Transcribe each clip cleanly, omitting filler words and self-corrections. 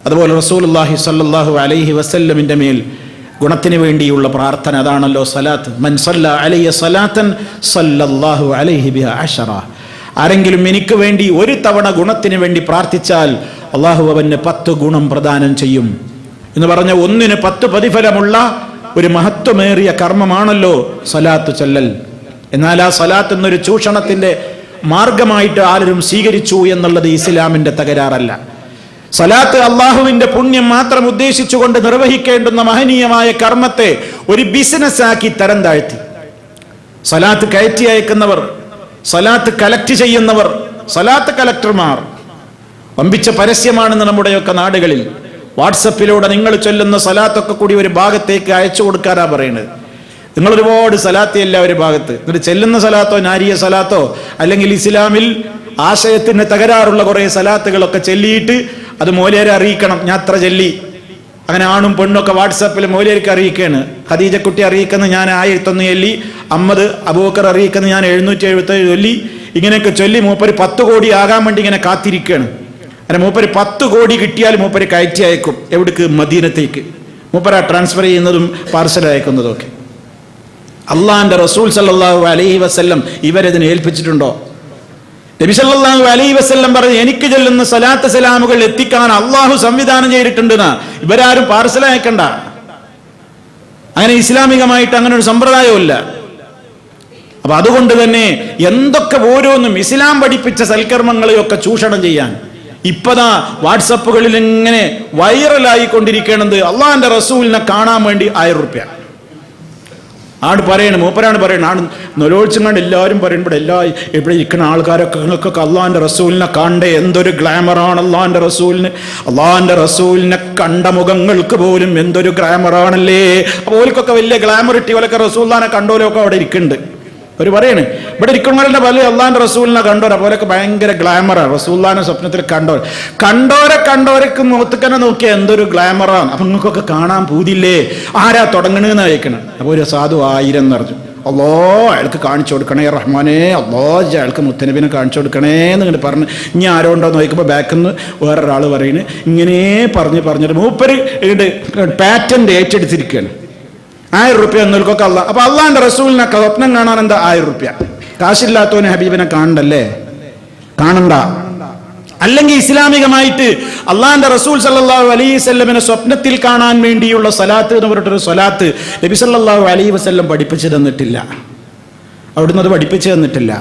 അതുപോലെ റസൂലുള്ളാഹി സ്വല്ലല്ലാഹു അലൈഹി വസല്ലമിന്റെ മേൽ ഗുണത്തിന് വേണ്ടിയുള്ള പ്രാർത്ഥന, അതാണല്ലോ സലാത്ത്. മൻ സല്ല അലയ്യ സലാത്തൻ സല്ലല്ലാഹു അലൈഹി ബിഹാ അശറ. ആരെങ്കിലും എനിക്ക് വേണ്ടി ഒരു തവണ ഗുണത്തിന് വേണ്ടി പ്രാർത്ഥിച്ചാൽ അള്ളാഹു അവന് 10 ഗുണം പ്രദാനം ചെയ്യും എന്ന് പറഞ്ഞ 1ന് 10 പ്രതിഫലമുള്ള ഒരു മഹത്വമേറിയ കർമ്മമാണല്ലോ സലാത്ത് ചൊല്ലൽ. എന്നാൽ ആ സലാത്ത് എന്നൊരു ചൂഷണത്തിന്റെ മാർഗമായിട്ട് ആരും സ്വീകരിച്ചു എന്നുള്ളത് ഇസ്ലാമിന്റെ തകരാറല്ല. സലാത്ത് അള്ളാഹുവിന്റെ പുണ്യം മാത്രം ഉദ്ദേശിച്ചുകൊണ്ട് നിർവഹിക്കേണ്ടുന്ന മഹനീയമായ കർമ്മത്തെ ഒരു ബിസിനസ്സാക്കി തരം താഴ്ത്തി. സലാത്ത് കയറ്റി അയക്കുന്നവർ, സലാത്ത് കലക്ട് ചെയ്യുന്നവർ, സലാത്ത് കലക്ടർമാർ വമ്പിച്ച പരസ്യമാണെന്ന് നമ്മുടെയൊക്കെ നാടുകളിൽ. വാട്സപ്പിലൂടെ നിങ്ങൾ ചൊല്ലുന്ന സലാത്തൊക്കെ കൂടി ഒരു ഭാഗത്തേക്ക് അയച്ചു കൊടുക്കാനാ പറയുന്നത്. നിങ്ങൾ ഒരുപാട് സലാത്തിയല്ല ഒരു ഭാഗത്ത്, എന്നിട്ട് ചെല്ലുന്ന സലാത്തോ നാരിയ സലാത്തോ അല്ലെങ്കിൽ ഇസ്ലാമിൽ ആശയത്തിന് തകരാറുള്ള കുറെ സലാത്തുകളൊക്കെ ചൊല്ലിയിട്ട് അത് മൗലിയരെ അറിയിക്കണം, ഞാൻ അത്ര ചൊല്ലി. അങ്ങനെ ആണും പെണ്ണൊക്കെ വാട്സാപ്പിൽ മൗലിയർക്ക് അറിയിക്കുകയാണ്. ഖദീജക്കുട്ടി അറിയിക്കുന്ന ഞാൻ 1001 ചൊല്ലി, അഹമ്മദ് അബൂബക്കർ അറിയിക്കുന്ന ഞാൻ 777 ചൊല്ലി. ഇങ്ങനെയൊക്കെ ചൊല്ലി മൂപ്പര് 10 കോടി ആകാൻ വേണ്ടി ഇങ്ങനെ കാത്തിരിക്കുകയാണ്. അങ്ങനെ മൂപ്പര് 10 കോടി കിട്ടിയാൽ മൂപ്പര് കയറ്റി അയക്കും. എവിടേക്ക്? മദീനത്തേക്ക്. മൂപ്പര ട്രാൻസ്ഫർ ചെയ്യുന്നതും പാർസൽ അയക്കുന്നതും ഒക്കെ. അള്ളാഹിന്റെ റസൂൽ സല്ലല്ലാഹു അലൈഹി വസല്ലം ഇവരതിനെ ഏൽപ്പിച്ചിട്ടുണ്ടോ? നബി സല്ലല്ലാഹു അലൈഹി വസല്ലം പറഞ്ഞു, എനിക്ക് ചൊല്ലുന്ന സലാത്ത് സലാമുകൾ എത്തിക്കാൻ അള്ളാഹു സംവിധാനം ചെയ്തിട്ടുണ്ടെന്ന്. ഇവരാരും പാർസൽ അയക്കണ്ട. അങ്ങനെ ഇസ്ലാമികമായിട്ട് അങ്ങനെ ഒരു സമ്പ്രദായമില്ല. അപ്പൊ അതുകൊണ്ട് തന്നെ എന്തൊക്കെ ഓരോന്നും ഇസ്ലാം പഠിപ്പിച്ച സൽക്കർമ്മങ്ങളെയൊക്കെ ചൂഷണം ചെയ്യാൻ ഇപ്പതാ വാട്സപ്പുകളിൽ ഇങ്ങനെ വൈറലായി കൊണ്ടിരിക്കണത് അള്ളാഹിന്റെ റസൂലിനെ കാണാൻ വേണ്ടി 1000 രൂപ. ആട് പറയണം, മൂപ്പരാണ് പറയണം. ആട് നൊലോളിച്ചും കണ്ട് എല്ലാവരും പറയും, ഇവിടെ ഇരിക്കുന്ന ആൾക്കാരൊക്കെ നിങ്ങൾക്കൊക്കെ അള്ളാഹിന്റെ റസൂലിനെ കണ്ടേ, എന്തൊരു ഗ്ലാമറാണ് അള്ളാഹിന്റെ റസൂലിന്. അള്ളാഹിന്റെ റസൂലിനെ കണ്ട മുഖങ്ങൾക്ക് പോലും എന്തൊരു ഗ്ലാമറാണല്ലേ. അപ്പോൾ ഓൽക്കൊക്കെ വലിയ ഗ്ലാമറിറ്റി ഓലൊക്കെ റസൂലിനെ കണ്ടോലൊക്കെ അവിടെ ഇരിക്കുന്നുണ്ട്. അവർ പറയണേ, ഇവിടെ ഇരിക്കുന്നവരുടെ പല അള്ളാഹിന്റെ റസൂലിനെ കണ്ടോര പോലൊക്കെ ഭയങ്കര ഗ്ലാമറാണ്. റസൂലിനെ സ്വപ്നത്തിൽ കണ്ടോരക്ക് മുഖത്തന്നെ നോക്കിയാൽ എന്തൊരു ഗ്ലാമറാണ്. അപ്പൊ നിങ്ങൾക്കൊക്കെ കാണാൻ പൂതില്ലേ? ആരാ തുടങ്ങണെന്ന് അയക്കണം. അപ്പൊ ഒരു സാധു 1000 എന്ന് പറഞ്ഞു. അല്ലോ അയാൾക്ക് കാണിച്ചു കൊടുക്കണേ റഹ്മാനെ, അല്ലോ അയാൾക്ക് മുത്തനബിനെ കാണിച്ചു കൊടുക്കണേ എന്നിങ്ങനെ പറഞ്ഞ് ഇനി ആരോ ഉണ്ടോ നോക്കുമ്പോൾ ബാക്കിൽ നിന്ന് വേറൊരാൾ പറയുന്നത്. ഇങ്ങനെ പറഞ്ഞിട്ട് മൂപ്പര് പാറ്റന്റ് ഏറ്റെടുത്തിരിക്കുകയാണ്. 1000 രൂപ എന്നൊക്കെ അല്ല. അപ്പൊ അള്ളാഹിന്റെ റസൂലിനെ സ്വപ്നം കാണാൻ എന്താ 1000 രൂപ? കാശില്ലാത്തവന് ഹബീബിനെ കാണണ്ടല്ലേ? കാണണ്ട. അല്ലെങ്കിൽ ഇസ്ലാമികമായിട്ട് അള്ളാഹിന്റെ റസൂൽ സല്ലല്ലാഹു അലൈഹി വസല്ലമിനെ സ്വപ്നത്തിൽ കാണാൻ വേണ്ടിയുള്ള സലാത്ത് എന്ന് പറഞ്ഞിട്ടൊരു സലാത്ത് നബി സല്ലല്ലാഹു അലൈഹി വസല്ലം പഠിപ്പിച്ചു തന്നിട്ടില്ല. അവിടുന്ന് അത് പഠിപ്പിച്ചു തന്നിട്ടില്ല.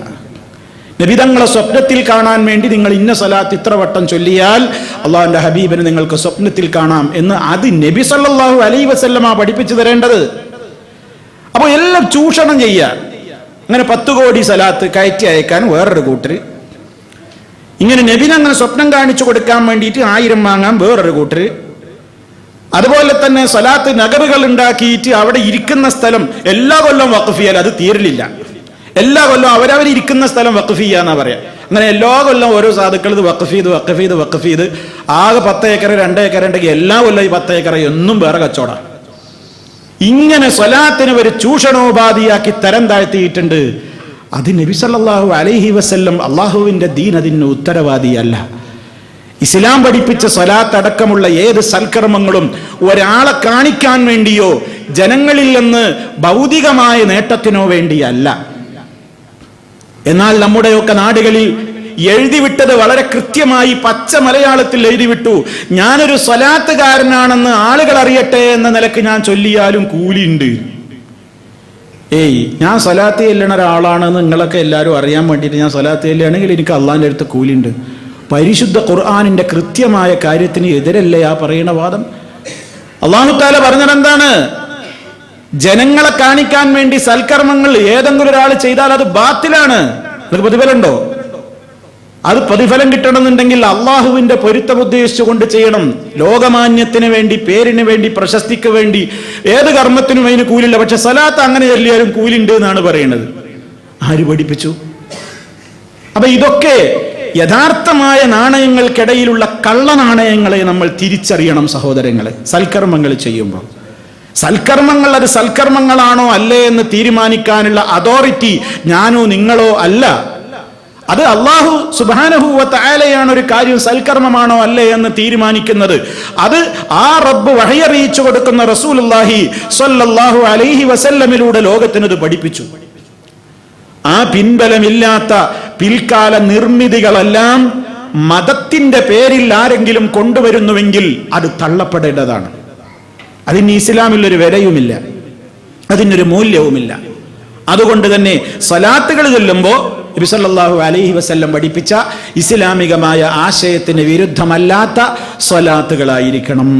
നബി തങ്ങളെ സ്വപ്നത്തിൽ കാണാൻ വേണ്ടി നിങ്ങൾ ഇന്ന സലാത്ത് ഇത്ര വട്ടം ചൊല്ലിയാൽ അള്ളാഹുവിന്റെ ഹബീബിനെ നിങ്ങൾക്ക് സ്വപ്നത്തിൽ കാണാം എന്ന് അത് നബി സല്ലല്ലാഹു അലൈഹി വസല്ലമ പഠിപ്പിച്ചു തരേണ്ടത്. അപ്പോൾ എല്ലാം ചൂഷണം ചെയ്യാൻ. അങ്ങനെ 10 കോടി സലാത്ത് കയറ്റി അയക്കാൻ വേറൊരു കൂട്ടര്, ഇങ്ങനെ നബിനെ അങ്ങനെ സ്വപ്നം കാണിച്ചു കൊടുക്കാൻ വേണ്ടിയിട്ട് 1000 വാങ്ങാൻ വേറൊരു കൂട്ടര്, അതുപോലെ തന്നെ സലാത്ത് നഗറുകൾ ഉണ്ടാക്കിയിട്ട് അവിടെ ഇരിക്കുന്ന സ്ഥലം എല്ലാ കൊല്ലം വഖഫ് ചെയ്യാൻ അത് തീരലില്ല. എല്ലാ കൊല്ലം അവരവരിയ്ക്കുന്ന സ്ഥലം വഖഫ് ചെയ്യാന്നാ പറയാ. അങ്ങനെ എല്ലാ കൊല്ലം ഓരോ സാധുക്കൾ ഇത് വഖഫ് ചെയ്ത് ആകെ 10 ഏക്കർ 2 ഏക്കർ ഉണ്ടെങ്കിൽ എല്ലാ കൊല്ലം ഈ 10 ഏക്കർ എന്നും വേറെ കച്ചവടം. ഇങ്ങനെ സ്വലാത്തിന് ഒരു ചൂഷണോപാധിയാക്കി തരം താഴ്ത്തിയിട്ടുണ്ട്. അത് നബി സല്ലല്ലാഹു അലൈഹി വസല്ലം അള്ളാഹുവിന്റെ ദീൻ അതിന് ഉത്തരവാദിയല്ല. ഇസ്ലാം പഠിപ്പിച്ച സ്വലാത്ത് അടക്കമുള്ള ഏത് സൽക്കർമ്മങ്ങളും ഒരാളെ കാണിക്കാൻ വേണ്ടിയോ ജനങ്ങളിൽ നിന്ന് ഭൗതികമായ നേട്ടത്തിനോ വേണ്ടിയല്ല. എന്നാൽ നമ്മുടെയൊക്കെ നാടുകളിൽ എഴുതിവിട്ടത് വളരെ കൃത്യമായി പച്ച മലയാളത്തിൽ എഴുതിവിട്ടു. ഞാനൊരു സ്വലാത്തുകാരനാണെന്ന് ആളുകൾ അറിയട്ടെ എന്ന നിലക്ക് ഞാൻ ചൊല്ലിയാലും കൂലിയുണ്ട്. ഞാൻ സ്വലാത്ത് ചെല്ലണ ഒരാളാണെന്ന് നിങ്ങളൊക്കെ എല്ലാവരും അറിയാൻ വേണ്ടിയിട്ട് ഞാൻ സ്വലാത്ത് ചെല്ലുകയാണെങ്കിൽ എനിക്ക് അള്ളാഹിൻ്റെ അടുത്ത് കൂലിയുണ്ട്. പരിശുദ്ധ ഖുർആനിന്റെ കൃത്യമായ കാര്യത്തിന് എതിരല്ലേ ആ പറയുന്ന വാദം? അല്ലാഹു തആല പറഞ്ഞത് എന്താണ്? ജനങ്ങളെ കാണിക്കാൻ വേണ്ടി സൽക്കർമ്മങ്ങൾ ഏതെങ്കിലും ഒരാൾ ചെയ്താൽ അത് ബാത്തിലാണ്. അത് പ്രതിഫലമുണ്ടോ? അത് പ്രതിഫലം കിട്ടണമെന്നുണ്ടെങ്കിൽ അള്ളാഹുവിന്റെ പൊരുത്തം ഉദ്ദേശിച്ചുകൊണ്ട് ചെയ്യണം. ലോകമാന്യത്തിന് വേണ്ടി, പേരിന് വേണ്ടി, പ്രശസ്തിക്ക് വേണ്ടി ഏത് കർമ്മത്തിനും അതിന് കൂലില്ല. പക്ഷെ സലാത്ത് അങ്ങനെ ചൊല്ലിയാലും കൂലിണ്ട് എന്നാണ് പറയുന്നത്. ആര് പഠിപ്പിച്ചു? അപ്പൊ ഇതൊക്കെ യഥാർത്ഥമായ നാണയങ്ങൾക്കിടയിലുള്ള കള്ള നാണയങ്ങളെ നമ്മൾ തിരിച്ചറിയണം സഹോദരങ്ങളെ. സൽക്കർമ്മങ്ങൾ ചെയ്യുമ്പോൾ സൽക്കർമ്മങ്ങൾ അത് സൽക്കർമ്മങ്ങളാണോ അല്ലേ എന്ന് തീരുമാനിക്കാനുള്ള അതോറിറ്റി ഞാനോ നിങ്ങളോ അല്ല. അത് അല്ലാഹു സുബ്ഹാനഹു വ തആലയാണ് ഒരു കാര്യം സൽക്കർമ്മമാണോ അല്ലേ എന്ന് തീരുമാനിക്കുന്നത്. അത് ആ റബ്ബ് വഹി അറിയിച്ചു കൊടുക്കുന്ന റസൂലുള്ളാഹി സ്വല്ലല്ലാഹു അലൈഹി വസല്ലമിലൂടെ ലോകത്തിനത് പഠിപ്പിച്ചു. ആ പിൻബലമില്ലാത്ത പിൽക്കാല നിർമ്മിതികളെല്ലാം മതത്തിന്റെ പേരിൽ ആരെങ്കിലും കൊണ്ടുവരുന്നുവെങ്കിൽ അത് തള്ളപ്പെടേണ്ടതാണ്. അതിന് ഇസ്ലാമിൽ ഒരു വിലയുമില്ല, അതിനൊരു മൂല്യവുമില്ല. അതുകൊണ്ട് തന്നെ സ്വലാത്തുകൾ ചൊല്ലുമ്പോൾ നബി സല്ലല്ലാഹു അലൈഹി വസല്ലം പഠിപ്പിച്ച ഇസ്ലാമികമായ ആശയത്തിന് വിരുദ്ധമല്ലാത്ത സ്വലാത്തുകളായിരിക്കണം.